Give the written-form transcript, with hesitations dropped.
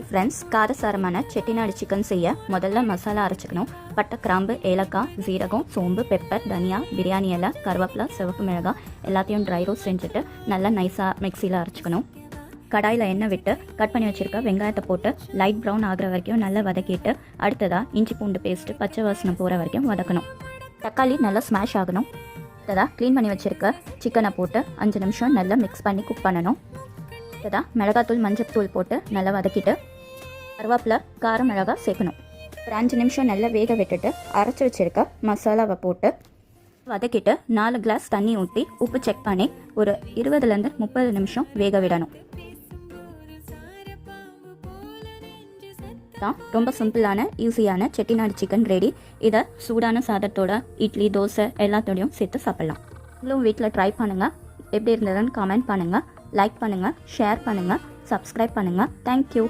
Friends, காரசாரமான Chettinad chicken செய்ய முதல்ல மசாலா அரைச்சிக்கணும். பட்டை, கிராம்பு, ஏலக்காய், சீரகம், சோம்பு, பெப்பர், தனியா, பிரியாணி இலை, கருவேப்பிலை, சிவப்பு மிளகாய் எல்லாத்தையும் ட்ரை ரோஸ்ட் செஞ்சுட்டு நல்லா நைஸாக மிக்சியில் அரைச்சிக்கணும். கடாயில் எண்ணெய் விட்டு கட் பண்ணி வச்சுருக்க வெங்காயத்தை போட்டு லைட் ப்ரௌன் ஆகிற வரைக்கும் நல்லா வதக்கிட்டு அடுத்ததாக இஞ்சி பூண்டு பேஸ்ட்டு பச்சை வாசனை போகிற வரைக்கும் வதக்கணும். தக்காளி நல்லா ஸ்மாஷ் ஆகணும். அடுத்ததாக க்ளீன் பண்ணி வச்சுருக்க சிக்கனை போட்டு 5 நிமிஷம் நல்லா மிக்ஸ் பண்ணி குக் பண்ணணும். அடுத்ததாக மிளகாத்தூள், மஞ்சத்தூள் போட்டு நல்லா வதக்கிட்டு கருவேப்பிலை, காரம், மிளகாய் சேர்க்கணும். ஒரு 5 நிமிஷம் நல்லா வேக விட்டுட்டு அரைச்சி வச்சுருக்க மசாலாவை போட்டு வதக்கிட்டு 4 கிளாஸ் தண்ணி ஊற்றி உப்பு செக் பண்ணி ஒரு 20லேருந்து 30 நிமிஷம் வேக விடணும். தான் ரொம்ப சிம்பிளான ஈஸியான செட்டிநாடு சிக்கன் ரெடி. இதை சூடான சாதத்தோட, இட்லி, தோசை எல்லாத்தோடையும் சேர்த்து சாப்பிட்லாம். நீங்களும் வீட்டில் ட்ரை பண்ணுங்கள். எப்படி இருந்ததுன்னு கமெண்ட் பண்ணுங்கள், லைக் பண்ணுங்கள், ஷேர் பண்ணுங்கள், சப்ஸ்கிரைப் பண்ணுங்கள். தேங்க்யூ.